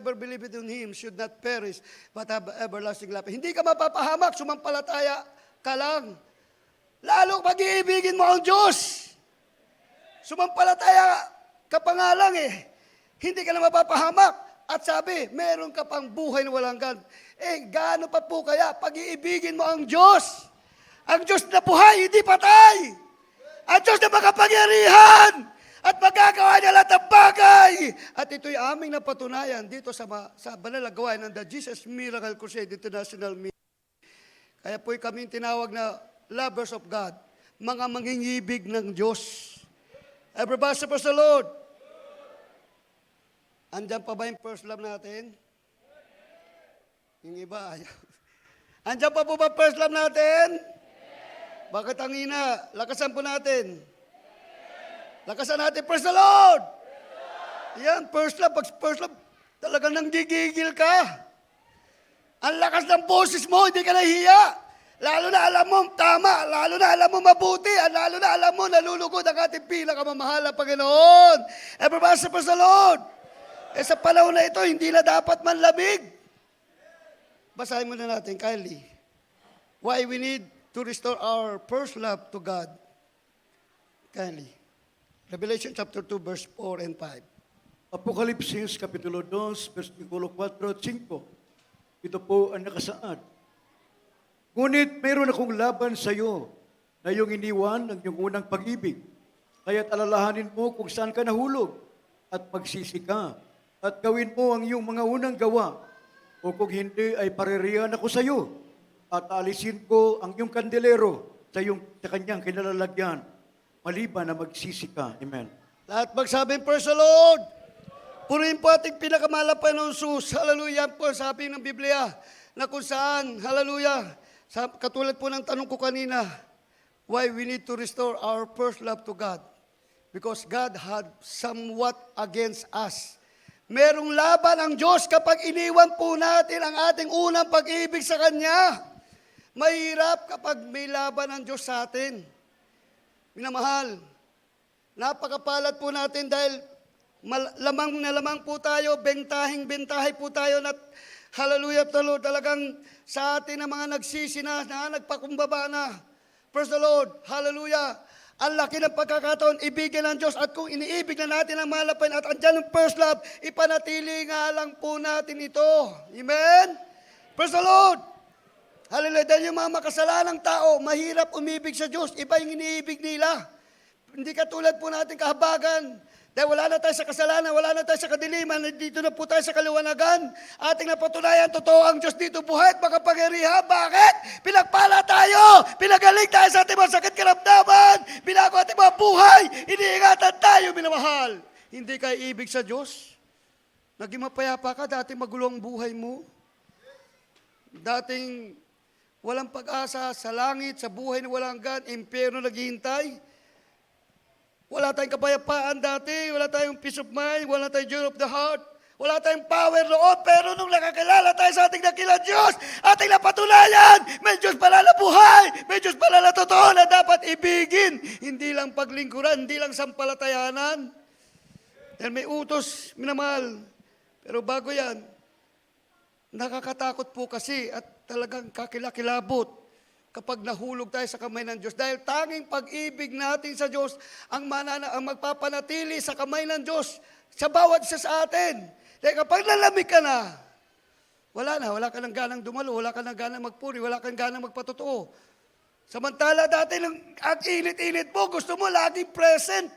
whosoever believeth in Him should not perish, but have everlasting life. Hindi ka mapapahamak, sumampalataya ka lang. Lalo pag-iibigin mo ang Diyos. Sumampalataya ka pa nga lang eh. Hindi ka na mapapahamak. At sabi, meron ka pang buhay na walang hanggan. Gaano pa po kaya pag-iibigin mo ang Diyos? Ang Diyos na buhay, hindi patay. Ang Diyos na makapangyarihan. At magagawa niya lahat ng bagay. At ito'y aming napatunayan dito sa banal na gawain ng The Jesus Miracle Crusade International Ministry. Kaya po'y kami tinawag na lovers of God. Mga mangingibig ng Diyos. Everybody say, praise the Lord. Andyan pa ba yung first love natin? Yung iba, ayaw. Andyan pa po ba first love natin? Bakit ang ina? Lakasan po natin. Lakasan natin, praise the Lord! Yan, first love. Pag first love, talagang nanggigigil ka. Ang lakas ng boses mo, hindi ka nahiya. Lalo na alam mo tama, lalo na alam mo mabuti, at lalo na alam mo nalulugod ang ating pinakamamahal na Panginoon. Everybody say, praise the Lord! Sa panahon na ito, hindi na dapat manlamig. Basahin muna natin, kindly. Why we need to restore our first love to God. Kindly. Revelation chapter 2, verse 4 and 5. Apokalipsis, Kapitulo 2, versikulo 4 at 5. Ito po ang nakasaad. Ngunit mayroon akong laban sa iyo na iyong iniwan ng iyong unang pag-ibig. Kaya't alalahanin mo kung saan ka nahulog at magsisi ka at gawin mo ang iyong mga unang gawa. O kung hindi ay paririyan ako sa iyo at alisin ko ang iyong kandelero sa kanyang kinalalagyan. Maliban na magsisi ka. Amen. Lahat magsabing, praise the Lord! Purihin po ating pinakamahal na Panginoon Jesus. Hallelujah po, sabi ng Biblia, na kung saan, hallelujah, katulad po ng tanong ko kanina, why we need to restore our first love to God? Because God had somewhat against us. Merong laban ang Diyos kapag iniwan po natin ang ating unang pag-ibig sa Kanya. Mahirap kapag may laban ang Diyos sa atin. Minamahal, napakapalad po natin dahil lamang na lamang po tayo, bentahe po tayo na hallelujah, talagang sa atin ang mga nagsisi na nagpakumbaba na. Praise the Lord, hallelujah. Ang laki ng pagkakataon, ibigin ng Diyos at kung iniibig na natin ang malapan at andyan ang first love, ipanatili nga lang po natin ito. Amen? Praise the Lord. Hallelujah. Dahil yung mga makasalanang tao, mahirap umibig sa Diyos. Iba yung iniibig nila. Hindi katulad po natin kahabagan. Dahil wala na tayo sa kasalanan, wala na tayo sa kadiliman, dito na po tayo sa kaliwanagan. Ating napatunayan, totoo ang Diyos dito buhay at makapangyarihan. Bakit? Pinagpala tayo, pinagaling tayo sa ating mga sakit karamdaman, binago ating mga buhay, iniingatan tayo, minamahal. Hindi ka ibig sa Diyos. Naging mapayapa ka, dating magulo ang buhay mo. Dating walang pag-asa sa langit, sa buhay na walang hanggan, impyerno naghihintay. Wala tayong kapayapaan dati, wala tayong peace of mind, wala tayong joy of the heart, wala tayong power loob, pero nung nakakilala tayo sa ating dakilang Diyos, ating napatunayan, may Diyos pala na buhay, may Diyos pala na totoo na dapat ibigin. Hindi lang paglingkuran, hindi lang sampalatayanan. Dahil may utos, minamahal. Pero bago yan, nakakatakot po kasi at talagang kakilakilabot kapag nahulog tayo sa kamay ng Diyos. Dahil tanging pag-ibig natin sa Diyos ang magpapanatili sa kamay ng Diyos sa bawat isa sa atin. Dahil kapag nalamig ka na, wala ka nang ganang dumalo, wala ka nang ganang magpuri, wala ka nang ganang magpatotoo. Samantala dati ang init-init mo, gusto mo laging present.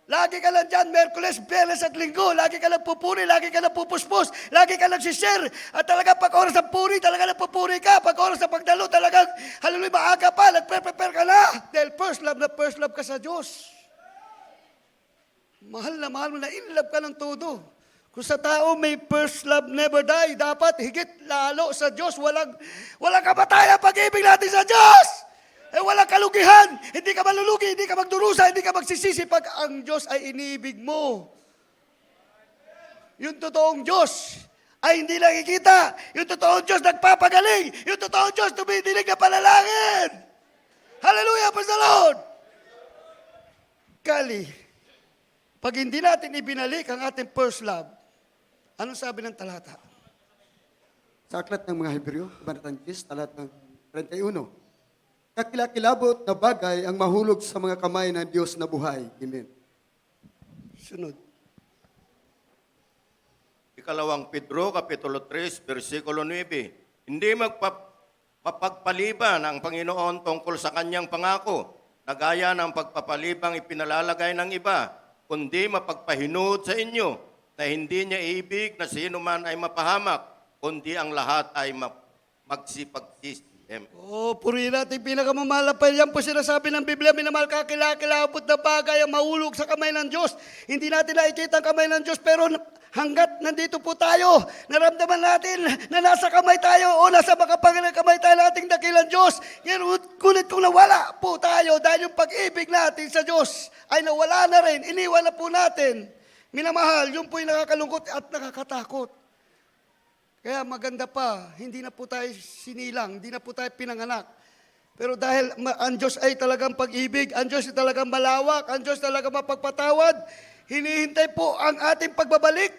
Lagi ka lang dyan, Merkules, Biyernes at Linggo. Lagi ka lang pupuri, lagi ka lang pupuspos, lagi ka lang share. At talaga pag oras ng puri, talaga nagpupuri ka. Pag oras ng pagdalo, talagang hallelujah, maaga pa, nagprepare ka na. Dahil first love ka sa Diyos. Mahal mo na, in love ka ng todo. Kung sa tao may first love never die, dapat higit lalo sa Diyos. Walang kamatayan pag-ibig natin sa Diyos. Walang kalugihan, hindi ka malulugi, hindi ka magdurusa, hindi ka magsisisi pag ang Diyos ay iniibig mo. Yung totoong Diyos ay hindi nakikita. Yung totoong Diyos nagpapagaling. Yung totoong Diyos tumidinig na panalangin. Hallelujah, praise the Lord. Kali, pag hindi natin ibinalik ang ating first love, Anong sabi ng talata? Sa aklat ng mga Hebreo, Kabanatang 10, talatang 31. Kakilakilabot na bagay ang mahulog sa mga kamay ng Diyos na buhay. Amen. Sunod. Ikalawang Pedro, Kapitulo 3, versikulo 9. Hindi mapagpaliban ang Panginoon tungkol sa kanyang pangako, na gaya ng pagpapalibang ipinalalagay ng iba, kundi mapagpahinood sa inyo, na hindi niya ibig na sino man ay mapahamak, kundi ang lahat ay magsipagsistem. Purihin natin pinakamalapay. Yan po sinasabi ng Biblia, minamahal kakilakilabot na bagay ang mahulog sa kamay ng Diyos. Hindi natin nakikita ang kamay ng Diyos, pero hanggat nandito po tayo, naramdaman natin na nasa kamay tayo o nasa makapangyarihang kamay tayo nating dakilang Diyos. Ngunit kung nawala po tayo dahil yung pag-ibig natin sa Diyos ay nawala na rin, iniwan na po natin. Minamahal, yun po yung nakakalungkot at nakakatakot. Kaya maganda pa, hindi na po tayo sinilang, hindi na po tayo pinanganak. Pero dahil ang Diyos ay talagang pag-ibig, ang Diyos ay talagang malawak, ang Diyos talagang mapagpatawad, hinihintay po ang ating pagbabalik.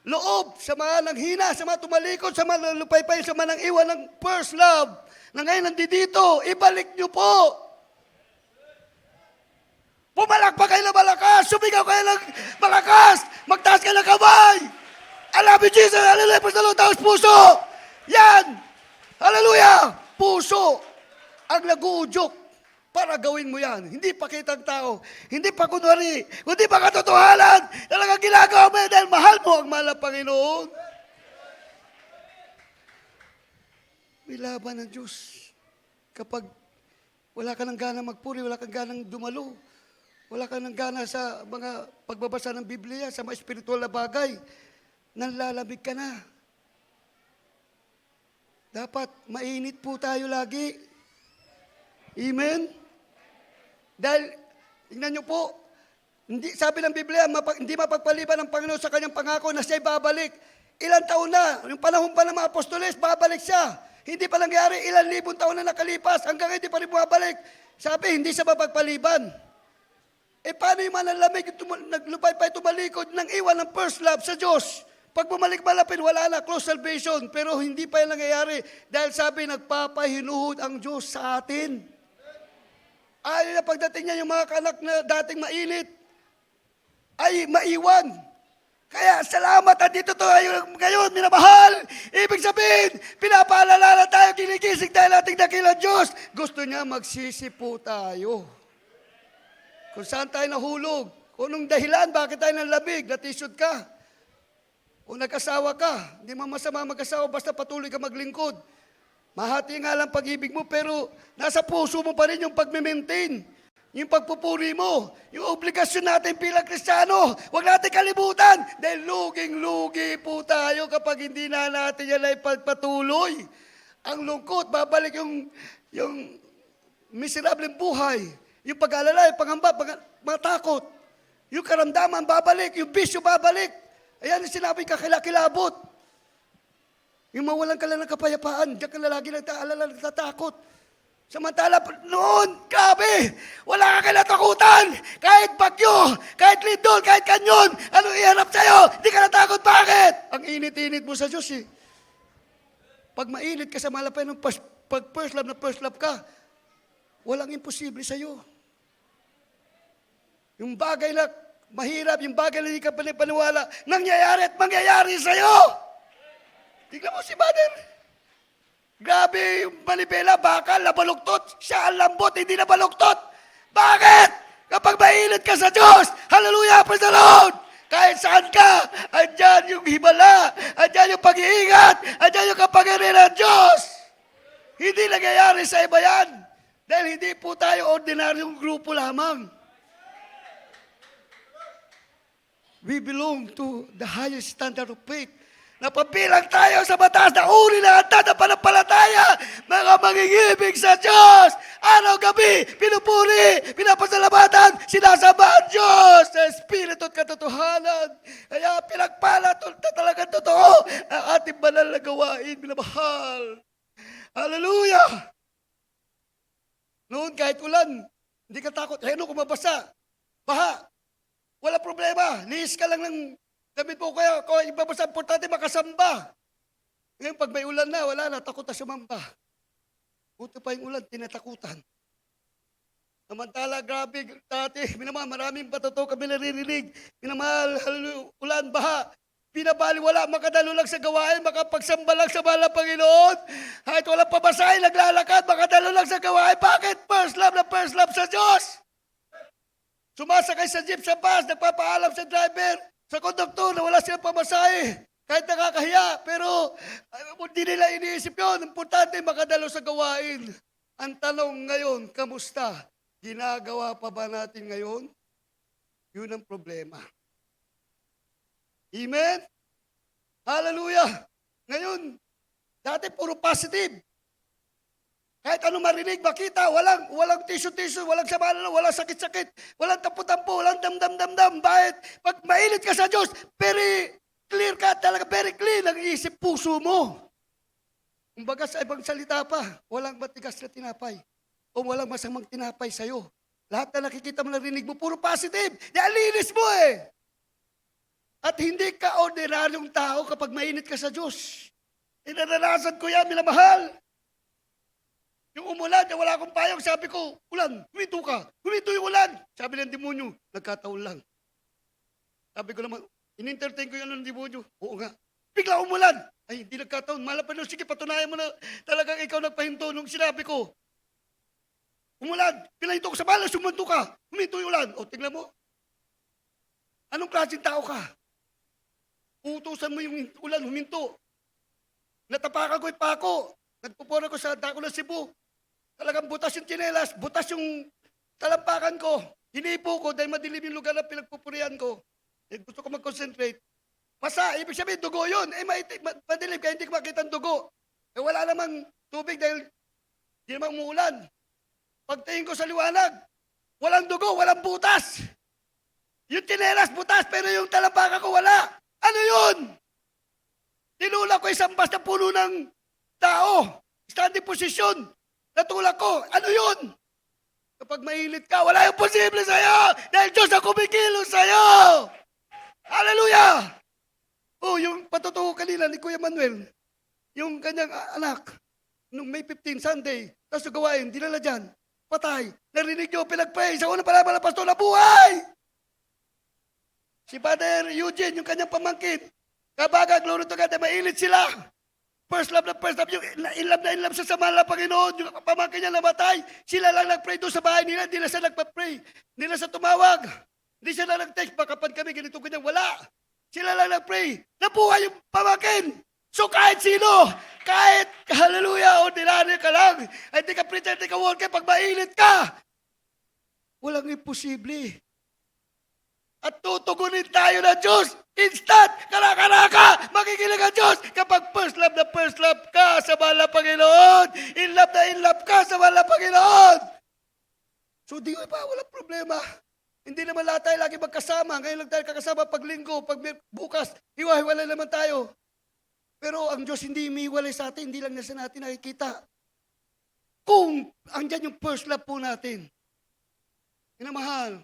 Loob sa mga nanghina, sa mga tumalikod, sa mga lupaypay, sa mga nang iwan ng first love, na ngayon nandito, ibalik niyo po. Pumalakpak kayo ng malakas, sumigaw kayo ng malakas, magtaas kayo ng kamay. I love you, Jesus. Hallelujah. Praise the Lord. Taos puso. Yan. Hallelujah. Puso ang nag-uudyok para gawin mo yan. Hindi pakitang tao. Hindi pa kunwari. Hindi pa katotohanan. Talagang ginagawa mo yan dahil mahal mo ang mahal na Panginoon. May laban ng Diyos. Kapag wala ka ng gana magpuri, wala kang ganang dumalo, wala ka ng gana sa mga pagbabasa ng Biblia, sa mga espiritual na bagay, nanlalamig ka na. Dapat mainit po tayo lagi. Amen? Dahil, tingnan nyo po, sabi ng Biblia, hindi mapagpaliban ng Panginoon sa kanyang pangako na siya'y babalik. Ilang taon na, yung panahon pa ng mga apostoles, babalik siya. Hindi pa nangyari, ilang libong taon na nakalipas, hanggang hindi pa rin bumabalik. Sabi, hindi siya mapagpaliban. Paano yung malalamig, naglupay-pay, tumalikod, nang iwan ng first love sa Diyos? Pag bumalik malapit, wala na, close salvation. Pero hindi pa yan nangyayari. Dahil sabi, nagpapahinuhod ang Diyos sa atin. Ayaw na pagdating niya yung mga kanak na dating mainit, ay maiwan. Kaya salamat, andito to ngayon, minamahal. Ibig sabihin, pinapaalala na tayo, kinigising tayo nating dakilang Diyos. Gusto niya magsisi po tayo. Kung saan tayo nahulog, kung anong dahilan, bakit tayo nalamig, natisod ka. O nag-asawa ka, hindi mo masama mag-asawa, basta patuloy ka maglingkod. Mahati nga lang pag-ibig mo, pero nasa puso mo pa rin yung pag-maintain, yung pagpupuri mo, yung obligasyon natin bilang Kristiyano. Huwag natin kalimutan, dahil luging-lugi po tayo kapag hindi na natin yan ay pagpatuloy. Ang lungkot, babalik yung miserableng buhay, yung pag-alala, yung pangamba, mga takot, yung karamdaman, babalik, yung bisyo, babalik. Ayan yung sinabi kakilakilabot. Yung mawalan ka lang ng kapayapaan, diyan ka na lagi nagtatakot. Samantala, noon, grabe, wala ka kinatakutan. Kahit bagyo, kahit lindol, kahit kanyon, anong iharap sa'yo, hindi ka natakot. Bakit? Ang init-init mo sa Diyos eh. Pag mainit ka sa malapay ng pag first love ka, walang imposible sa'yo. Yung bagay na mahirap, yung bagay na hindi ka paniwala, nangyayari at mangyayari sa'yo. Tignan mo si Mother. Grabe yung manibela, bakal, nabaluktot. Siya ang lambot, hindi nabaluktot. Bakit? Kapag mainit ka sa Diyos, hallelujah, praise the Lord. Kahit saan ka, andyan yung himala, andyan yung pag-iingat, andyan yung kapangyarihan ng Diyos. Hindi nangyayari sa iba yan. Dahil hindi po tayo ordinaryong grupo lamang. We belong to the highest standard of faith. Napabilang tayo sa mataas na uri ng handa ng panampalataya, mga mangingibig sa Diyos. Araw-gabi, pinupuri, pinapasalamatan, sinasamba ang Diyos sa Espiritu at katotohanan. Kaya pinagpala talagang totoo ang ating banal na gawain, minamahal. Hallelujah! Noon kahit ulan, hindi ka takot. Ano kung mabasa? Baha. Wala problema. Liis ka lang ng Sabi po kaya, kung iba mas importante makasamba. Ngayon, pag may ulan na, wala na, takot na sumamba. Buti pa yung ulan, tinatakutan. Samantala, grabe, dati, minamahal, maraming patato kami naririnig. Minamahal, hallelujah, ulan, baha. Pinabaliwala, makadalo lang sa gawain, makapagsamba lang sa mahal na Panginoon. Kahit walang pamasahe, naglalakad, makadalo lang sa gawain. Bakit? First love na first love sa Diyos. Sumasakay sa jeep, sa bus, nagpapaalam sa driver, sa konduktor na wala silang pamasahe. Kahit nakakahiya, pero hindi nila iniisip yun. Importante, makadalo sa gawain. Ang tanong ngayon, kamusta? Ginagawa pa ba natin ngayon? Yun ang problema. Amen? Hallelujah! Ngayon, dati puro positive. Kahit ano marinig, makita, walang tissue-tissue, walang samalalo, walang sakit-sakit, walang tampo-tampo, walang dam-dam-dam-dam. Bakit? Pag mainit ka sa Diyos, very clear ka talaga, very clean ang isip puso mo. Kumbaga sa ibang salita pa, walang matigas na tinapay o walang masamang tinapay sa'yo. Lahat na nakikita mo, narinig mo, puro positive. Linis mo eh. At hindi ka ordinaryong tao kapag mainit ka sa Diyos. Inaranasan ko yan, minamahal. Yung umulan, wala akong payong, sabi ko, ulan, huminto ka. Huminto yung ulan. Sabi ng demonyo, nagkataon lang. Sabi ko naman, in-entertain ko yun ng demonyo. Oo nga. Bigla umulan. Ay, hindi nagkataon. Malapan sige, patunayan mo na talagang ikaw nagpahinto nung sinabi ko. Umulan, pinahinto ko sa balas, sumunto ka. Huminto yung ulan. O, tingnan mo. Anong klaseng tao ka? Uutusan mo yung ulan, huminto. Natapakan ko yung pako. Nagpupura ko sa dako ng Cebu. Talagang butas yung tsinelas, butas yung talampakan ko. Hinipo ko dahil madilim yung lugar na pinagpupurihan ko. Eh, gusto ko mag-concentrate. Masa, ibig sabihin, dugo yun. Eh, madilim kaya hindi ko makita ang dugo. Eh, wala namang tubig dahil hindi namang umuulan. Pagtingin ko sa liwanag, walang dugo, walang butas. Yung tsinelas, butas, pero yung talampakan ko wala. Ano yun? Tinulak ko isang bas na puno ng tao. Standing position. Natulak ko. Ano yun? Kapag mainit ka, wala yung posible sa'yo. Dahil Diyos ang kumikilos sa'yo. Hallelujah! Oh, yung patutuo kanina ni Kuya Manuel, yung kanyang anak, nung May 15, Sunday, tapos yung gawain, dinala dyan, patay. Narinig nyo, pinag-pray, sa unang palaban ng pastor na buhay! Si Father Eugene, yung kanyang pamangkin, kabaga, glory to God, mainit sila. First love na first love, yung in love sa mahal na Panginoon, yung pamangkin niya namatay, sila lang nag-pray doon sa bahay nila, hindi na sila nagpa-pray, hindi na sa tumawag, hindi sila nag-text, bakapan kami, ganito ganyan, wala. Sila lang nag-pray, nabuhay yung pamangkin. So kahit sino, kahit, hallelujah, ordinary ka lang, ay hindi ka preacher, hindi ka worker, pag mainit ka, walang imposible. At tutugunin tayo ng Diyos. Instant, karaka-raka, makikinig ang Diyos. Kapag first love ka sa mahal na Panginoon, in love ka sa mahal na Panginoon. So di ba, walang problema. Hindi naman lahat tayo lagi magkasama. Ngayon lang tayo kakasama pag linggo, pag bukas, hiwa-hiwalay naman tayo. Pero ang Diyos hindi umihiwalay sa atin, hindi lang nasa natin nakikita. Kung andyan yung first love po natin, minamahal,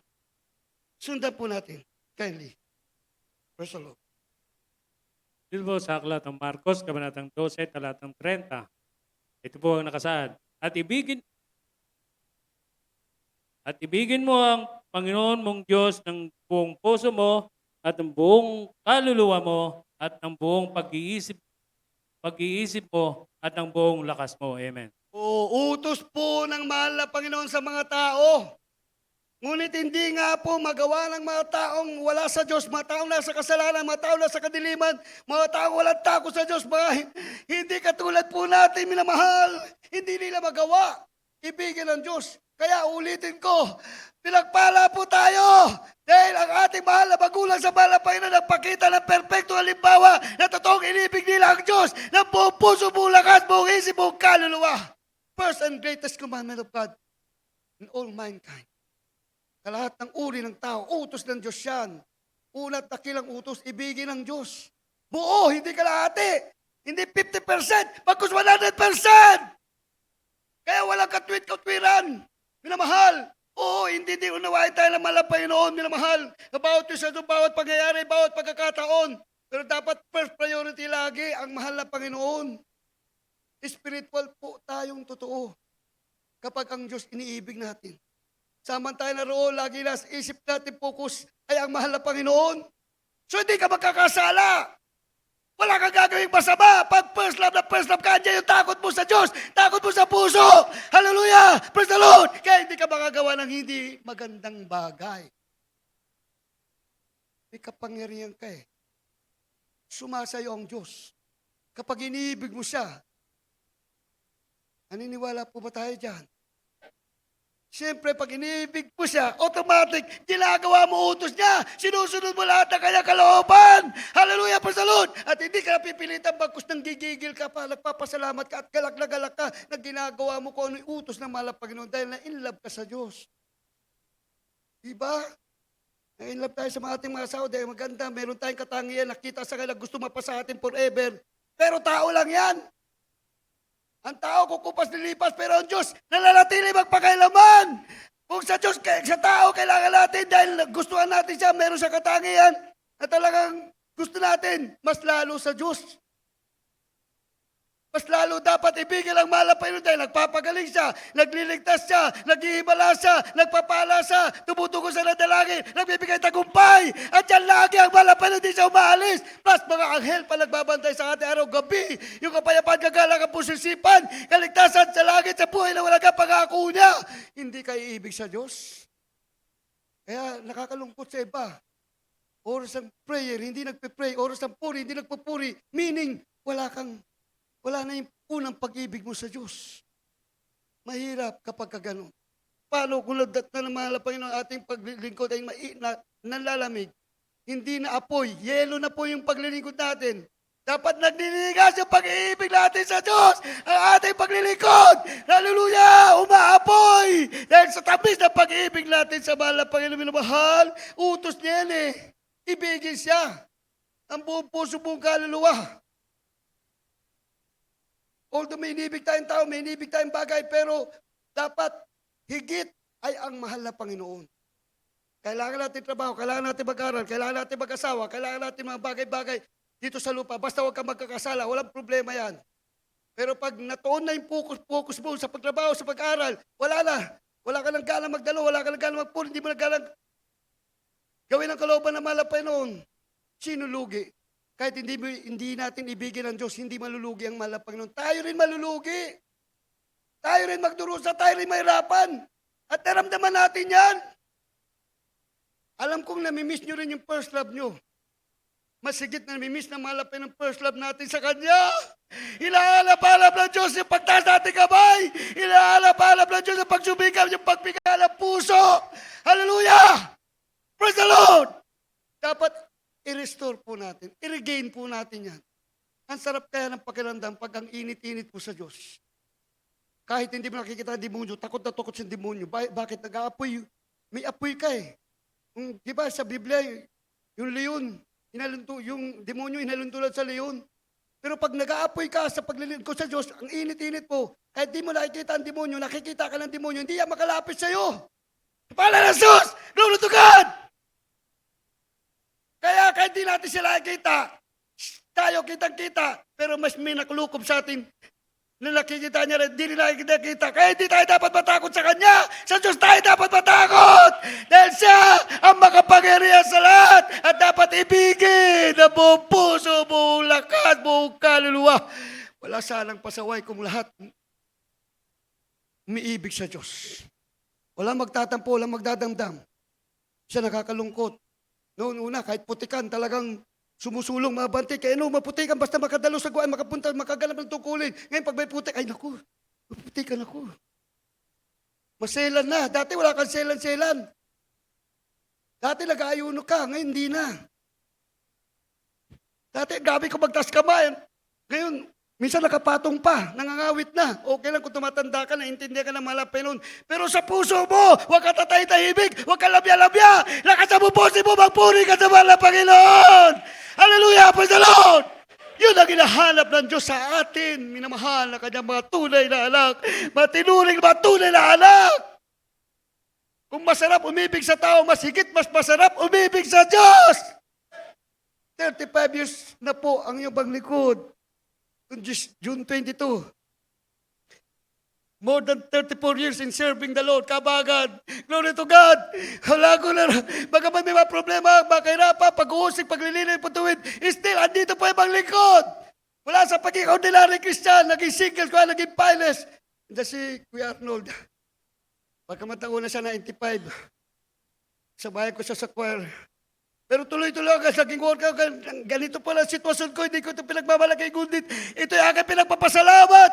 sundan po natin. Kindly. Praise the Lord. Dito po sa aklat ng Marcos, Kabanatang 12, talatang 30. Ito po ang nakasaad. At ibigin mo ang Panginoon mong Diyos ng buong puso mo at ng buong kaluluwa mo at ng buong pag-iisip mo at ng buong lakas mo. Amen. Utos po ng mahal na Panginoon sa mga tao. Ngunit hindi nga po magawa ng mga taong wala sa Diyos, mga taong nasa kasalanan, mga taong nasa kadiliman, mga taong walang takot sa Diyos, mga hindi katulad po natin, minamahal. Hindi nila magawa. Ibigin ng Diyos. Kaya ulitin ko, pinagpala po tayo dahil ang ating mahal na magulang sa mahal na Panginoon nagpakita ng perfecto halimbawa na totoong inibig nila ang Diyos ng buong puso, buong lakas, buong isip, buong kaluluwa. First and greatest commandment of God in all mankind. Sa lahat ng uri ng tao, utos ng Diyos yan. Una't dakilang utos, ibigin ng Diyos. Buo, hindi kalahati. Hindi 50%, pagkus 100%. Kaya walang katwit-katwiran. Minamahal, Oo, hindi din unawain tayo ng mahal na Panginoon, minamahal. Na bawat isa doon, bawat pangyayari, bawat pagkakataon. Pero dapat first priority lagi ang mahal na Panginoon. Spiritual po tayong totoo kapag ang Diyos iniibig natin. Samantala na roon, lagi nasa isip natin focus ay ang mahal na Panginoon. So hindi ka magkakasala. Wala kang gagawing masama. Pag first love ka, andyan yung takot mo sa Diyos, takot mo sa puso. Hallelujah! Praise the Lord! Kaya hindi ka makagawa ng hindi magandang bagay. May kapangyarihan ka eh. Sumasayo ang Diyos. Kapag iniibig mo siya, naniniwala po ba tayo dyan? Siyempre, pag iniibig mo siya, automatic, ginagawa mo utos niya. Sinusunod mo lahat ng kanyang kalooban. Hallelujah, praise the Lord. At hindi ka napipilitan bagkus nang gigigil ka pa, nagpapasalamat ka at galak na galak ka na ginagawa mo kung ano yung utos ng mahal na Panginoon dahil na-inlove ka sa Diyos. Diba? Na-inlove tayo sa mga ating mga asawa dahil maganda, meron tayong katangian, nakita sa kanila, gusto mapasa atin forever. Pero tao lang yan. Ang tao kukupas nilipas, pero ang Diyos nananatili magpakailaman. Kung sa Diyos, sa tao kailangan natin dahil gustuhan natin siya, meron siya katangian na talagang gusto natin, mas lalo sa Diyos. Mas lalo dapat ibigin ang mahal na Panginoon dahil nagpapagaling siya, nagliligtas siya, naghihibala siya, nagpapala siya, tumutugon sa nadalangin, nagbibigay tagumpay. At yan lagi ang mahal na Panginoon, di siya umaalis. Plus mga anghel pa nagbabantay sa ating araw-gabi. Yung kapayapaan, kagalang ang pusisipan, kaligtasan sa langit, sa buhay na walang pangako niya. Hindi kayo ibig sa Diyos. Kaya nakakalungkot sa iba. Oras ng prayer, hindi nagpe-pray. Oras ng puri, hindi nagpupuri. Meaning, wala na yung unang pag-ibig mo sa Diyos. Mahirap kapag kaganon. Paano kung nagdat na naman na Panginoon ating paglilingkod ay nanlalamig? Hindi na apoy. Yelo na po yung paglilingkod natin. Dapat nagninigas yung pag-iibig natin sa Diyos. Ang ating paglilingkod. Hallelujah! Umaapoy! Dahil sa tamis ng pag-iibig natin sa mahal na Panginoon minamahal, utos niya yan eh. Ibigin siya. Ang buong puso, buong kaluluwa. Although may inibig tayong tao, may inibig tayong bagay, pero dapat higit ay ang mahal na Panginoon. Kailangan natin trabaho, kailangan natin mag-aral, kailangan natin mag-asawa, kailangan natin mga bagay-bagay dito sa lupa. Basta huwag kang magkakasala, walang problema yan. Pero pag natuon na yung focus mo sa pagtrabaho, sa pag-aral, wala na. Wala ka nang galang magdalo, wala ka nang galang magpuri, hindi mo nang galang gawin ang kalooban ng mahal na Panginoon. Sino lugi? Kahit hindi natin ibigin ang Diyos, hindi malulugi ang mahal na Panginoon. Tayo rin malulugi. Tayo rin magdurusa, tayo rin mahirapan. At naramdaman natin yan. Alam kong namimiss nyo rin yung first love nyo. Masigit na namimiss na mahal na Panginoon yung first love natin sa Kanya. Ilaalap-alap ng Diyos yung pagtaas natin kamay. Ilaalap-alap ng Diyos yung pagsubikap, yung pagbigal ng puso. Hallelujah! Praise the Lord! Dapat i-restore po natin, i-regain po natin yan. Ang sarap kaya ng pakiramdam pag ang init-init po sa Diyos. Kahit hindi mo nakikita ang demonyo, takot na takot sa demonyo. Bakit nag-aapoy? May apoy ka eh. Di ba sa Biblia, yung leon, yung demonyo inaluntulan sa leon. Pero pag nag-aapoy ka sa paglilingkod sa Diyos, ang init-init po, kahit di mo nakikita ang demonyo, nakikita ka ng demonyo, hindi yan makalapit sa'yo. Pala ng Diyos! Glory to God! Kaya kahit di natin sila nakikita, tayo kitang-kita, pero mas may nakulukob sa atin na nakikita niya rin, di nila nakikita. Kaya hindi tayo dapat matakot sa Kanya. Sa Diyos tayo dapat matakot. Dahil siya ang makapangyarihan sa lahat. At dapat ibigin na buong puso, buong lakas, buong kaluluwa. Wala sanang pasaway kung lahat umiibig sa Diyos. Walang magtatampo, walang magdadamdam. Siya nakakalungkot. Noon una, kahit putikan, talagang sumusulong, mabanti. Kaya maputikan, basta makadalo sa guwan, makapunta, makaganap ng tungkulin. Ngayon, pag may putik, ay naku, maputikan ako. Maselan na. Dati wala kang selan-selan. Dati nag-aayuno ka, ngayon hindi na. Dati, gabi ko magtas kamay. Ngayon, minsan nakapatong pa, nangangawit na. Okay lang kung tumatanda ka, naintindihan ka ng mahal na Panginoon. Pero sa puso mo, huwag ka tatay-tahimik, huwag ka labya-labya. Lakas sa puso mo, magpuri ka sa mahal na Panginoon. Hallelujah, praise the Lord. Yun ang hinahanap ng Diyos sa atin. Minamahal na kanyang mga tunay na anak. Matinuring mga tunay na anak. Kung masarap umibig sa tao, mas higit, mas masarap umibig sa Diyos. 35 years na po ang iyong paglingkod. June 22. More than 34 years in serving the Lord. Kabagan. Glory to God. Wala ko na. Bagaman may mga problema, makahirapan, pag-uusig, paglilinis, putuwid, still, andito po yung paglingkod. Wala sa pagiging ordinary Christian, naging single ko, naging pilot. And si Kuya Arnold, pagkamatao na siya 95, sabayan ko siya sa choir. Pero tuloy-tuloy ako, naging workout, ganito pala ang sitwasyon ko, hindi ko ito pinagmamalaki, ngunit ito yung aking pinagpapasalamat.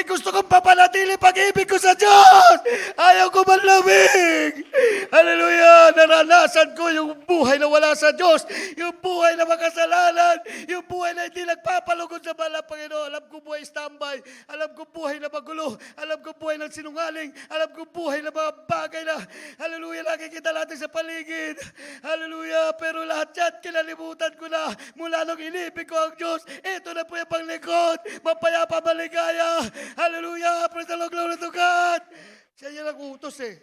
Gusto kong papanatili pag-ibig ko sa Diyos. Ayaw ko manlamig. Hallelujah! Naranasan ko yung buhay na wala sa Diyos, yung buhay na makasalanan, yung buhay na hindi nagpapalugod sa mahal na Panginoon. Alam ko buhay standby, alam ko buhay na magulo, alam ko buhay ng sinungaling, alam ko buhay na mga bagay na, hallelujah, nakikita natin sa paligid. Hallelujah! Pero lahat yan, kinalimutan ko na. Mula nung inibig ko ang Diyos, ito na po yung panglingkod. Mapayapa, maligaya. Hallelujah! Praise the Lord, glory to God. Siya yan ang utos eh.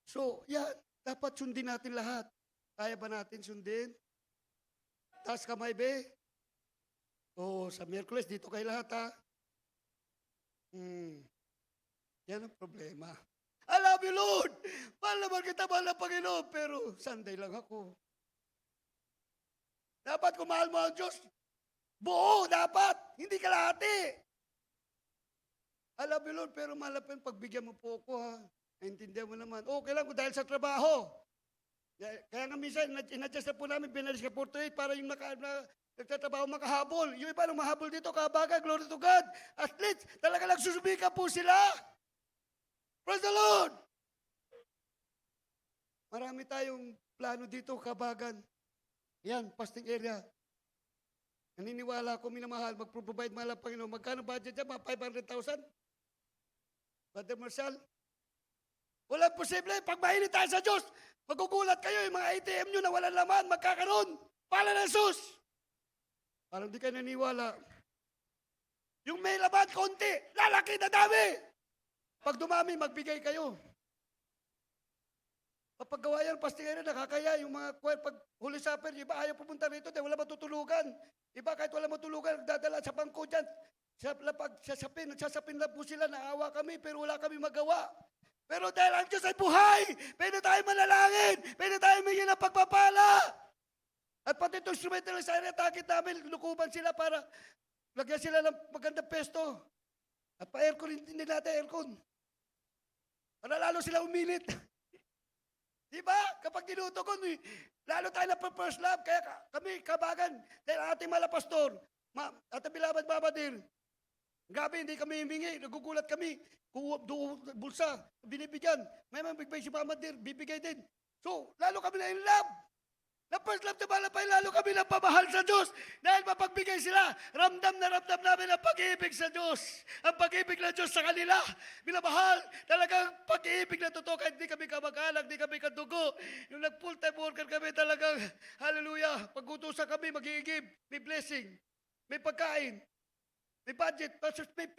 So, yan. Dapat sundin natin lahat. Kaya ba natin sundin? Taas kamay, be. Sa Miyerkules, dito kayo lahat, ha? Yan ang problema. I love you, Lord. Mahal naman kita, mahal na Panginoon. Pero Sunday lang ako. Dapat kung mahal mo ang Diyos, buo, dapat. Hindi kalahati. I love you, Lord, pero mahal pa yung pagbigyan mo po ako, ha? Naintindihan mo naman. Okay lang kung dahil sa trabaho. Kaya nga minsan, in-adjust na po namin, binalis ka 48 para yung nagtatrabaho makahabol. Yung iba nang mahabol dito, kabaga, glory to God. At least, talaga lang susubika po sila. Praise the Lord! Marami tayong plano dito, kabagan. Yan, fasting area. Naniniwala ko, minamahal, mag-provide mahal ang Panginoon. Magkano budget dyan? Mga 500,000? Brother Marshall? Walang posible. Pag mahilig tayo sa Diyos, magugulat kayo. Yung mga ATM nyo na walang laman, magkakaroon. Pala ng sus. Parang di kayo naniwala. Yung may laman, konti. Lalaki na dami. Pag dumami, magbigay kayo. Papagawa yan, pastingero, nakakaya. Yung mga choir, pag Holy Supper, iba ayaw pumunta rito dahil wala matutulugan. Iba kahit wala matulugan, nagdadala sa bangko dyan. Nagsasapin lang po sila, naawa kami, pero wala kami magawa. Pero dahil ang Diyos ay buhay, pwede tayo manalangin, pwede tayo mingin ng pagpapala. At pati itong instrumental sa area, takit namin, lukuban sila para lagyan sila ng magandang pesto. At pa-aircon, hindi natin aircon. Para lalo sila uminit. Diba? Kapag tinutugon, lalo tayo na first love, kaya kami, kabagan, dahil ating malapastor, at ang bilabad babadir, gabi, hindi kami himingi, nagugulat kami, bulsa, binibigyan, may mabigbay si Mamadir, bibigay din. So, lalo kami na in love. Na first love na malapay, lalo kami na pamahal sa Diyos. Dahil mapagbigay sila, ramdam na ramdam namin ang pag-ibig sa Diyos. Ang pag-ibig ng Diyos sa kanila. Minamahal, talagang pag-ibig na totoo. Kahit di kami kamag-anak, di kami kadugo. Yung nag-full time worker kami talagang, hallelujah, pag-utusan kami, mag-iigib, may blessing, may pagkain, may budget, may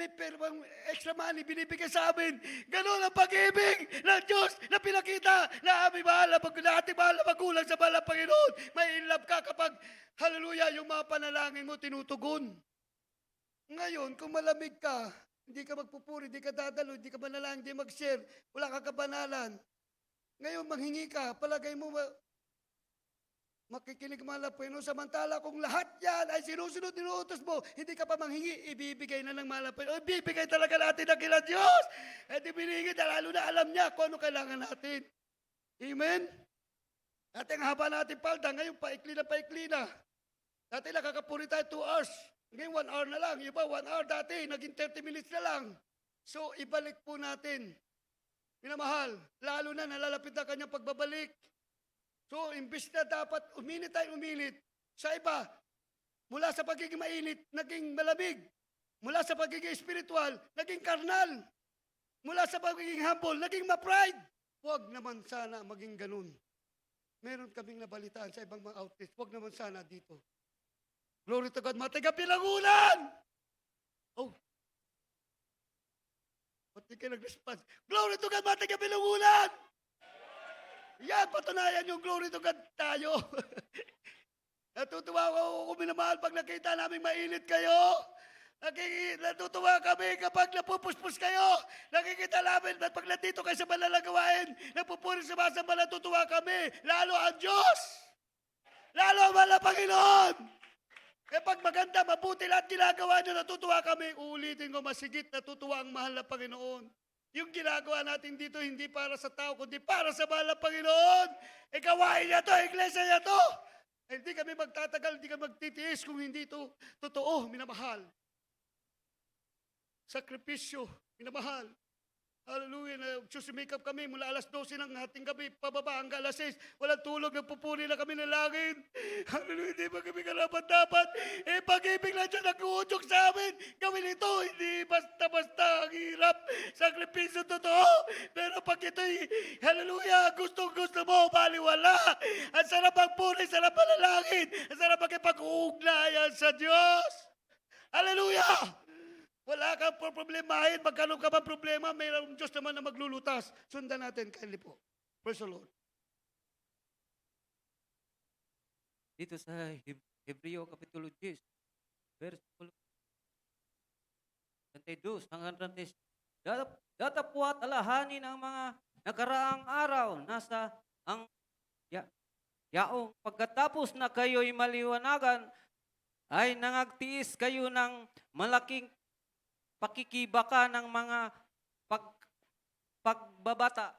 extra money binibigay sa amin. Ganon ang pag-ibig ng Diyos na pinakita na aming mahal na ating mahal na magulang sa mahal na Panginoon. May in love ka kapag, hallelujah, yung mga panalangin mo tinutugon. Ngayon, kung malamig ka, hindi ka magpupuri, hindi ka dadalo, hindi ka manalangin, hindi mag-share, wala kang kabanalan. Ngayon, manghingi ka, palagay mo, makikinig mahal na Panginoon. Samantala kung lahat yan ay sinusunod, ninuutos mo, hindi ka pa manghingi, ibibigay na ng mahal na Panginoon. Ibibigay talaga natin ang kila Diyos. At ibinigay na lalo na alam niya kung ano kailangan natin. Amen? At ang haba natin palda, ngayon paikli na. Dati lang kakapuri tayo 2 hours. Ngayon 1 hour na lang. Iba 1 hour dati, naging 30 minutes na lang. So ibalik po natin. Minamahal, lalo na nalalapit na kanyang pagbabalik. So, imbis na dapat uminit tayo uminit, sa iba, mula sa pagiging mainit, naging malamig. Mula sa pagiging spiritual, naging karnal. Mula sa pagiging humble, naging ma-pride. Huwag naman sana maging ganun. Meron kaming nabalitaan sa ibang mga outlets. Huwag naman sana dito. Glory to God, matigapilangunan! Oh. Ba't di kayo nag-response? Glory to God, matigapilangunan! Yan, patunayan yung glory to God tayo. Natutuwa ako kung minamahal pag nakita namin mainit kayo. Natutuwa kami kapag napupuspos kayo. Nakikita namin at pag nandito kayo sa malalagawain, napupuri sa masamba, natutuwa kami. Lalo ang Diyos. Lalo ang mahal na Panginoon. Eh pag maganda, mabuti lahat ginagawa niyo, natutuwa kami. Uulitin ko, masigit, natutuwa ang mahal na Panginoon. Yung ginagawa natin dito, hindi para sa tao, kundi para sa mahal na Panginoon. E gawain niya to, iglesia niya to. Eh, hindi kami magtatagal, hindi kami magtitiis kung hindi ito totoo, minamahal. Sakripisyo, minamahal. Hallelujah. Nagsusimikap kami mula alas 12 ng hating gabi, pababa hanggang alas 6. Walang tulog, nagpupuri na kami ng langit. Hallelujah. Hindi ba kami karapat-dapat? Eh, pag-ibig lang siya nag-uudyok sa amin. Gawin ito, hindi basta-basta ang hirap. Sakripisyo totoo. Pero pag ito'y, hallelujah, gusto mo, baliwala. Ang sarap ang puri, sarap ang langit. Ang sarap ang ipag-uugnayan sa Diyos. Hallelujah. Wala kang problemahin. Magkano ka ba problema, mayroong Diyos naman na maglulutas. Sundan natin, kindly po. Praise the Lord. Dito sa Hebreo Kapitulo 10, verse 22 hanggang 30. Datapwat alahanin ang mga nakaraang araw nasa ang yaong pagkatapos na kayo'y maliwanagan ay nangagtiis kayo ng malaking pakikibaka ng mga pagbabata.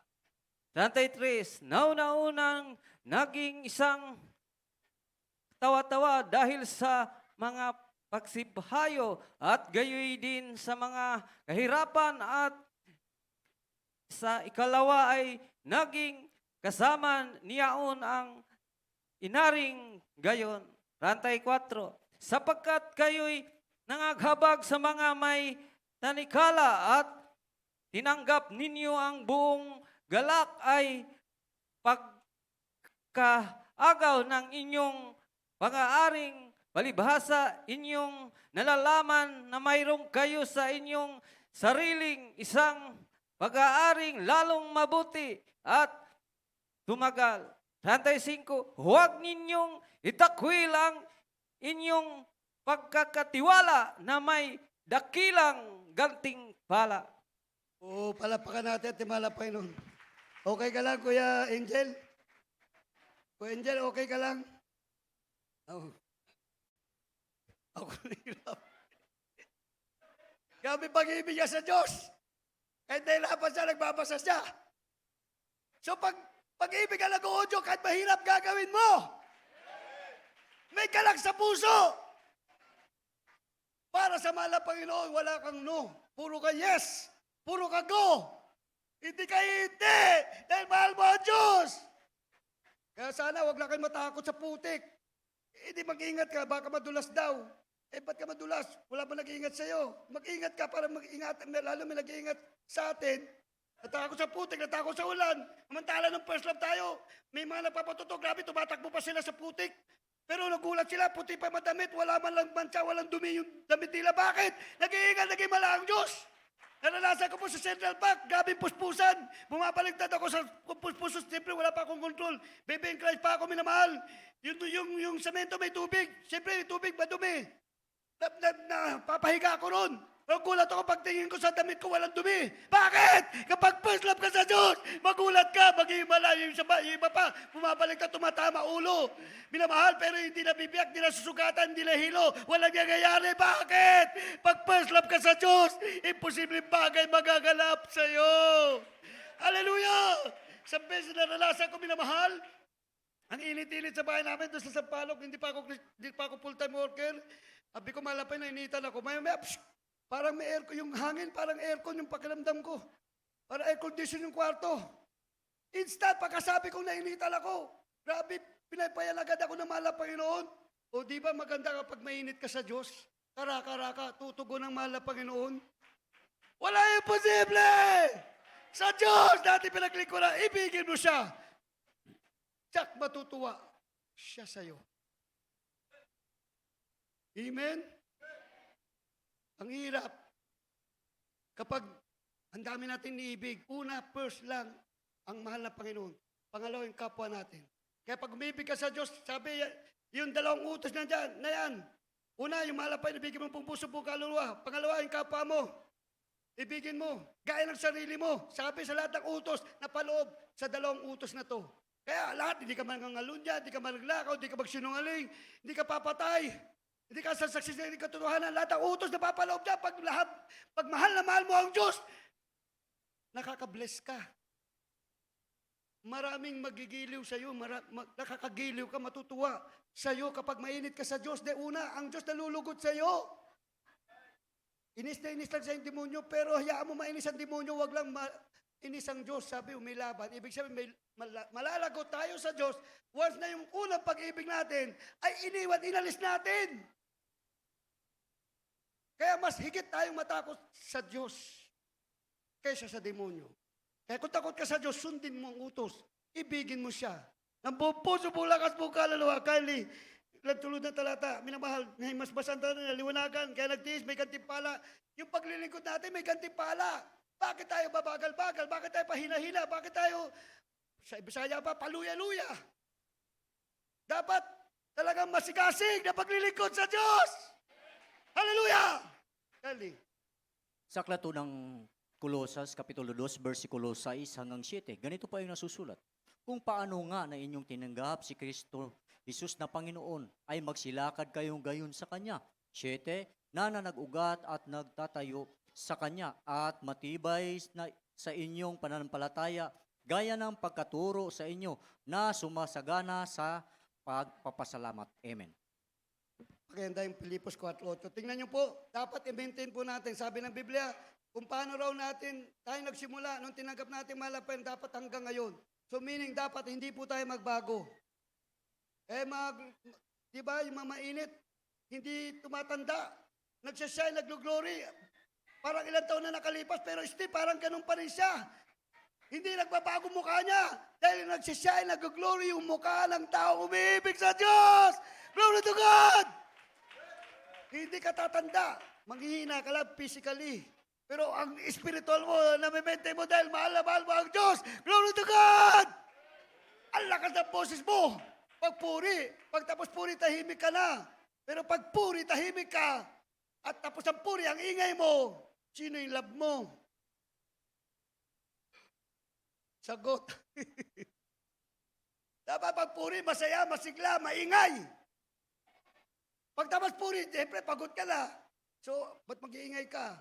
33, nauna-unang naging isang tawa-tawa dahil sa mga pagsibhayo at gayoy din sa mga kahirapan at sa ikalawa ay naging kasama niyaon ang inaring gayon. 34, sapagkat kayo'y nangaghabag sa mga may tanikala at tinanggap ninyo ang buong galak ay pagkaagaw ng inyong pag-aaring palibhasa inyong nalalaman na mayroong kayo sa inyong sariling isang pag-aaring lalong mabuti at tumagal. 35, huwag ninyong itakwil ang inyong pagkakatiwala na may dakilang gantimpala. Oo, palapakan natin at timala Panginoon. Okay ka lang, Kuya Angel? Kuya Angel, okay ka lang? Oh. Ako nahirap. Grabe pag-ibig niya sa Diyos. Kahit nahirapan siya, nagbabasa siya. So pag-ibig ka nag-uudyok, kahit mahirap gagawin mo. May kalag sa puso. Para sa mahal na Panginoon, wala kang no. Puro ka yes. Puro ka go. Hindi ka hindi. Dahil mahal mo ang Diyos. Kaya sana wag lang kayo matakot sa putik. Hindi mag-ingat ka, baka madulas daw. Eh, ba't ka madulas? Wala ba nag-iingat sa'yo? Mag-ingat ka para mag-ingat. Lalo may nag-iingat sa atin. Natakot sa putik, natakot sa ulan. Samantala ng first love tayo, may mga nagpapatuto, grabe, tumatakbo pa sila sa putik. Pero nagulat sila, puti pa madamit, wala man lang mancha, walang dumi yung damit nila. Bakit? Nag-iingat, naging mala ang Diyos. Naranasan ko po sa Central Park, gabing puspusan. Bumabaligtad ako sa puspusan, siyempre wala pa akong control. Baby in Christ pa ako minamahal. Yung semento may tubig, siyempre may tubig madumi. Papahiga ako ron. Nagulat ako pagtingin ko sa damit ko, walang dumi. Bakit? Kapag first love ka sa Diyos, magulat ka, mag-iimala, yung iba pa, bumabalik na tumatama ulo. Minamahal, pero hindi nabibiyak, hindi nasusugatan, hindi nahilo. Walang nangyayari. Bakit? Pag first love ka sa Diyos, imposibleng bagay magaganap sa'yo. Hallelujah! Sa beses na naranasan ko, minamahal, ang init-init sa bahay namin, doon sa Sampaloc, hindi pa ako full-time worker. Sabi ko, malapay na initan ako. Parang may aircon, yung hangin, parang aircon yung pakiramdam ko. Parang air condition yung kwarto. Instant, pagkasabi kong nainitan ako, grabe, pinapayalagad ako ng mahal na Panginoon. O di ba maganda kapag mainit ka sa Diyos? Karaka-raka, tutugon ng mahal na Panginoon. Wala imposible! Sa Diyos, dati pinaglingkuran, ibigin mo siya. Tsak, matutuwa siya sa'yo. Amen? Ang hirap. Kapag ang dami natin niibig, una, first lang, ang mahal na Panginoon. Pangalawa, yung kapwa natin. Kaya pag umibig ka sa Diyos, sabi, yung dalawang utos na dyan, na yan. Una, yung malapay, ibigin mo pong puso, buong kaluluwa. Pangalawa, yung kapwa mo. Ibigin mo, gaya ng sarili mo. Sabi sa lahat ng utos na paloob sa dalawang utos na to. Kaya lahat, hindi ka mangangalunya, hindi ka manglakaw, hindi ka magsinungaling, hindi ka papatay, hindi ka sasaksi sa katotohanan. Lahat ng utos na papaloob niya, pag mahal na mahal mo ang Diyos, nakaka-bless ka. Maraming magigiliw sa iyo, nakakagiliw ka, matutuwa sa iyo kapag mainit ka sa Diyos. De una, ang Diyos nalulugot sa iyo. Inis na inis lang sa demonyo, pero hayaan mo mainis ang demonyo, wag lang inis ang Diyos. Sabi, umilaban. Ibig sabihin, malalagot tayo sa Diyos. Once na yung unang pag-ibig natin, ay inalis natin. Kaya mas higit tayong matakot sa Diyos kaysa sa demonyo. Kaya kung takot ka sa Diyos, sundin mo ang utos. Ibigin mo siya. Ang buong puso, buong lakas, buong kaluluwa. Kylie, tulad ng talata, minamahal, may mas basanta na liwanagan, kaya nagtiis, may gantimpala. Yung paglilingkod natin, may gantimpala. Bakit tayo babagal-bagal? Bakit tayo pahina-hina? Bakit tayo, sa Bisaya pa, paluya-luya? Dapat talagang masigasig na paglilingkod sa Diyos. Hallelujah! Kylie. Sa aklat po ng Kolosas, Kapitulo 2, versikulo 6 hanggang 7, ganito pa yung nasusulat. Kung paano nga na inyong tinanggap si Kristo Jesus na Panginoon, ay magsilakad kayong gayon sa Kanya. 7, na nag-ugat at nagtatayo sa Kanya at matibay na sa inyong pananampalataya, gaya ng pagkaturo sa inyo na sumasagana sa pagpapasalamat. Amen. Maganda yung Pilipos 4.8. Tingnan niyo po, dapat i-maintain po natin. Sabi ng Biblia, kung paano raw natin tayo nagsimula, nung tinanggap natin malapan, dapat hanggang ngayon. So meaning, dapat hindi po tayo magbago. Di ba, yung mga mainit, hindi tumatanda. Nagsashine, naglo-glory. Parang ilang taon na nakalipas, pero still, parang ganun pa rin siya. Hindi nagbabago mukha niya. Dahil nagsashine, nag-glory yung mukha ng tao umiibig sa Diyos. Glory to God! Hindi ka tatanda. Manghihina ka lang physically. Pero ang spiritual mo, nami-maintain mo dahil mahal na mahal mo ang Diyos. Glory to God! Ang lakas ng boses mo. Pagpuri. Pagtapos puri, tahimik ka na. Pero pag puri, tahimik ka. At tapos ang puri, ang ingay mo. Sino yung love mo? Sagot. Dapat pag puri, masaya, masigla, maingay. Pagtapos puri, siyempre pagod ka na. So, ba't mag-iingay ka?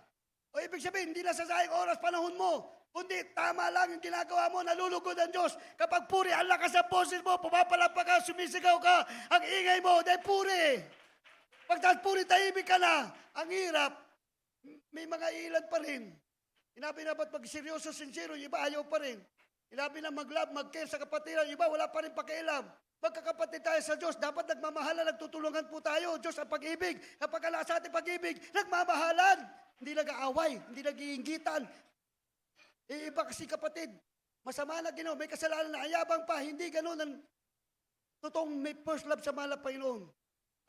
O ibig sabihin, hindi na sasayang oras, panahon mo. Kundi tama lang yung ginagawa mo, nalulugod ang Diyos. Kapag puri, ang lakas ang boses mo, pumapalapa ka, sumisigaw ka, ang ingay mo, dahil puri. Pagtapos puri, tahimik ka na. Ang hirap, may mga ilan pa rin. Inabi na ba't mag-seryoso, sincero, yung iba ayaw pa rin. Inabi na mag-love, mag-care sa kapatiran, yung iba wala pa rin pakialam. Magkakapatid tayo sa Diyos, dapat nagmamahalan, nagtutulungan po tayo. Diyos ang pag-ibig. Kapag ala sa ating pag-ibig, nagmamahalan. Hindi nag-aaway, hindi nag-iinggitan. Iba kasi kapatid, masama na ginawa, may kasalanan na ayabang pa, hindi ganun ang totoong may first love sa mahal na Panginoon.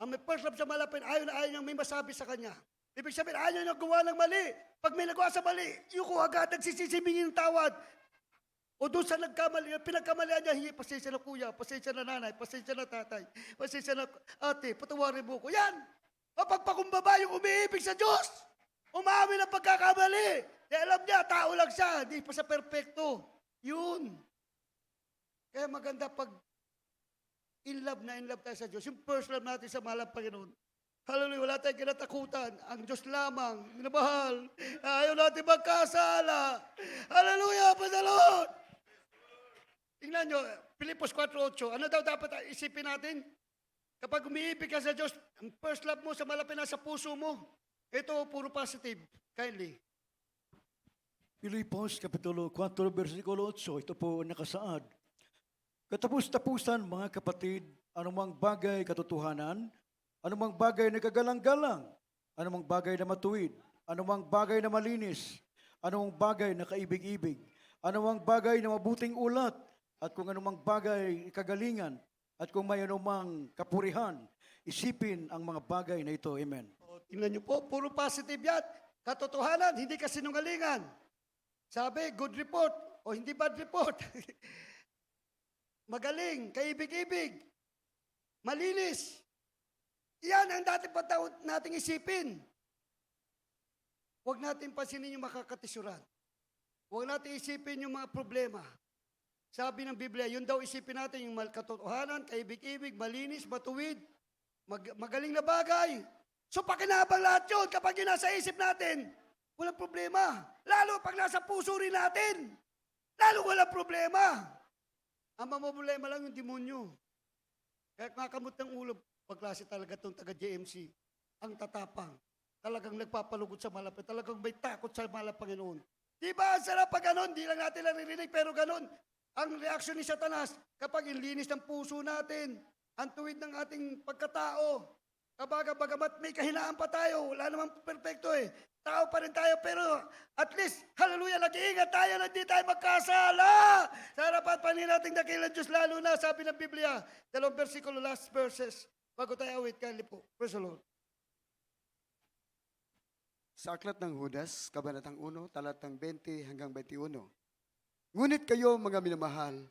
Ang may first love sa mahal na Panginoon, ayaw na ayaw niyang may masabi sa Kanya. Ibig sabihin, ayaw niyang gawa ng mali. Pag may nagawa sa mali, yung ko agad nagsisisibingin ng tawad. O doon sa nagkamali, pinagkamalian niya, hingi, pasensya na kuya, pasensya na nanay, pasensya na tatay, pasensya na ate, patawarin mo ko. Yan! Mapagpakumbaba yung umiibig sa Diyos. Umamin ang pagkakamali. Kaya alam niya, tao lang siya, hindi pa sa perfecto. Yun. Kaya maganda pag in love tayo sa Diyos. Yung first love natin sa mahal ng Panginoon. Hallelujah, wala tayong kinatakutan. Ang Diyos lamang, minamahal. Ayaw natin magkasala. Hallelujah, praise the Lord. Tingnan nyo, Pilipos 4.8. Ano daw dapat isipin natin? Kapag umiibig ka sa Diyos, ang first love mo sa malapit na sa puso mo. Ito, puro positive. Kindly. Pilipos, Kapitulo 4, versikulo 8, ito po ang nakasaad. Katapus-tapusan, mga kapatid, anumang bagay katotohanan, anumang bagay na kagalang-galang, anumang bagay na matuwid, anumang bagay na malinis, anumang bagay na kaibig-ibig, anumang bagay na mabuting ulat, at kung anumang bagay kagalingan, at kung may anumang kapurihan, isipin ang mga bagay na ito. Amen. O, tingnan nyo po, puro positive yan. Katotohanan, hindi kasinungalingan. Sabi, good report o hindi bad report. magaling, kaibig-ibig, malinis. Yan ang dating nating isipin. Huwag natin pansinin yung makakatisuran. Huwag natin isipin yung mga problema. Sabi ng Biblia, yun daw isipin natin yung katotohanan, kaibig-ibig, malinis, matuwid, magaling na bagay. So pakinabang lahat yun kapag yun nasa isip natin, walang problema. Lalo pag nasa puso rin natin, lalo walang problema. Ang mamproblema lang yung demonyo. Kaya kakamot ng ulo, pagklase talaga itong taga-JMC, ang tatapang. Talagang nagpapalugod sa malapit. Talagang may takot sa malapit Panginoon. Di ba ang sarap pag ganon? Di lang natin naririnig, pero ganon. Ang reaksyon ni Satanas, kapag inlinis ng puso natin, ang tuwid ng ating pagkatao, bagamat may kahinaan pa tayo, wala namang perfecto eh. Tao pa rin tayo, pero at least, hallelujah, nag-iingat tayo na di tayo magkasala. Sa harapan pa rin nating dakilang Diyos, lalo na, sabi ng Biblia, 2 versikulo, last verses, bago tayo awit, kindly po. Praise the Lord. Sa aklat ng Judas, kabanatang 1, talatang 20 hanggang 21. Ngunit kayo, mga minamahal,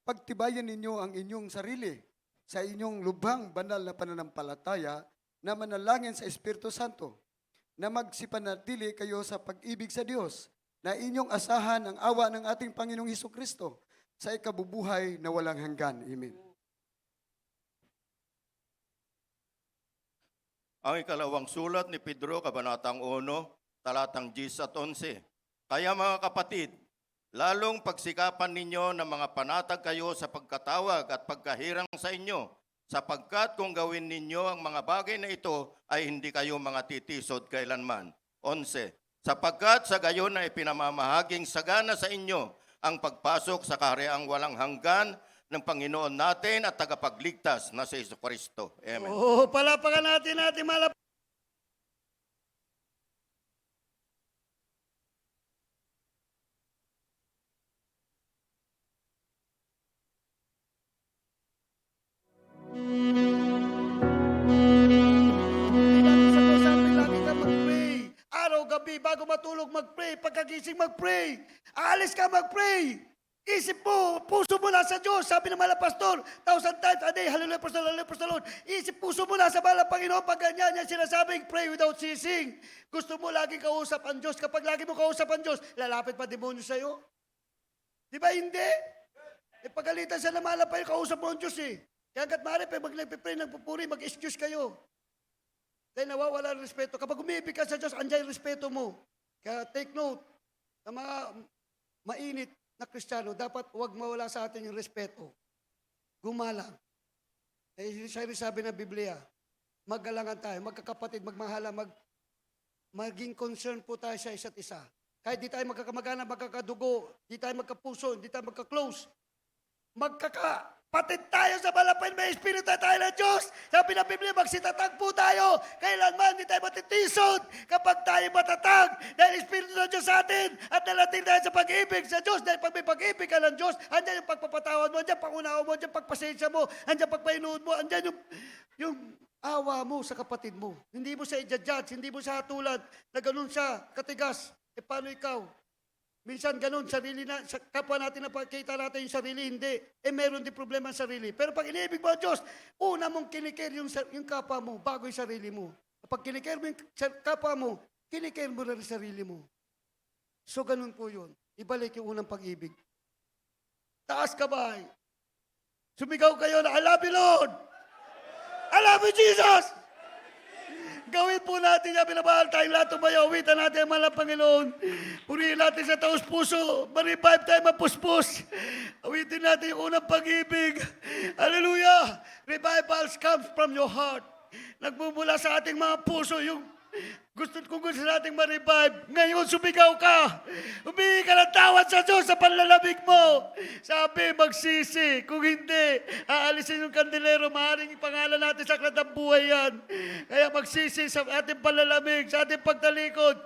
pagtibayan ninyo ang inyong sarili sa inyong lubhang banal na pananampalataya na manalangin sa Espiritu Santo, na magsipanatili kayo sa pag-ibig sa Diyos, na inyong asahan ang awa ng ating Panginoong Hesukristo sa ikabubuhay na walang hanggan. Amen. Ang ikalawang sulat ni Pedro, Kabanatang 1, talatang 10 at 11. Kaya mga kapatid, lalong pagsikapan ninyo na mga panatag kayo sa pagkatawag at pagkahirang sa inyo, sapagkat kung gawin ninyo ang mga bagay na ito, ay hindi kayo mga titisod kailanman. 11. Sapagkat sa gayon na ipinamamahaging sagana sa inyo ang pagpasok sa kahariang walang hanggan ng Panginoon natin at tagapagligtas na si Jesucristo. Amen. Oh, palapakan natin malap. Lagi ka mag-pray. Araw-gabi, bago matulog, mag-pray. Pagkagising, mag-pray. Aalis ka, mag-pray. Isip mo, puso mo nasa Diyos. Sabi ng mga pastor, 1,000 times a day, hallelujah, praise the Lord, hallelujah, praise the Lord. Isip puso mo nasa mahal ng Panginoon. Pag ganyan, yan sinasabing, pray without ceasing. Gusto mo laging kausap ang Diyos. Kapag lagi mo kausap ang Diyos, lalapit pa demonyo sa'yo? Di ba hindi? Pagalitan sa namala pa yung kausap mo ang Diyos eh. Kaya hanggat maaari pa nagpipray, nagpupuri, mag-excuse kayo. Dahil nawawala ang respeto. Kapag umibig ka sa Diyos, andyan yung respeto mo. Kaya take note, sa mga mainit na Kristiyano, dapat huwag mawala sa atin yung respeto. Gumalang. Eh, sabi ng Biblia, maggalangan tayo, magkakapatid, magmahala, maging concern po tayo sa isa't isa. Kahit di tayo magkakamagana, magkakadugo, di tayo magkapuso, di tayo magka-close, magkakapatid tayo sa malapit, may espiritu tayo ng Diyos. Sabi ng Biblia, magsitatagpo tayo. Kailanman, di tayo matitisod kapag tayo matatag. Dahil espiritu ng Diyos sa atin at nalating tayo sa pag-ibig sa Diyos. Dahil pag may pag-ibig ka ng Diyos, andyan yung pagpapatawad mo, andyan pangunawa mo, andyan pagpasensya mo, andyan pagpainuod mo, andyan yung awa mo sa kapatid mo. Hindi mo siya i-judge, hindi mo siya hatulan na ganun siya katigas. E paano ikaw? Minsan ganun, sarili na, sa kapwa natin na pagkita natin yung sarili, hindi. Eh meron din problema sa sarili. Pero pag iniibig mo ang Diyos, una mong kinikare yung kapwa mo bago yung sarili mo. Kapag kinikare mo yung kapwa mo, kinikare mo na rin sarili mo. So ganun po yun. Ibalik yung unang pag-ibig. Taas kamay. Sumigaw kayo na, I love you, Lord! I love you, Jesus! Gawin po natin yan, binabahal tayong lahat tumayo. Awitan natin ang mahal na Panginoon. Purihin natin sa taos puso. Ma-revive tayo, mapuspos. Awitin natin yung unang pag-ibig. Hallelujah! Revivals comes from your heart. Nagmumula sa ating mga puso yung kung gusto nating ma-revive. Ngayon, sumigaw ka. Humingi ka ng tawad sa Diyos sa panlalamig mo. Sabi, magsisi. Kung hindi, aalisin yung kandelero. Maaaring pangalan natin sa aklat ng buhay yan. Kaya magsisi sa ating panlalamig, sa ating pagtalikod.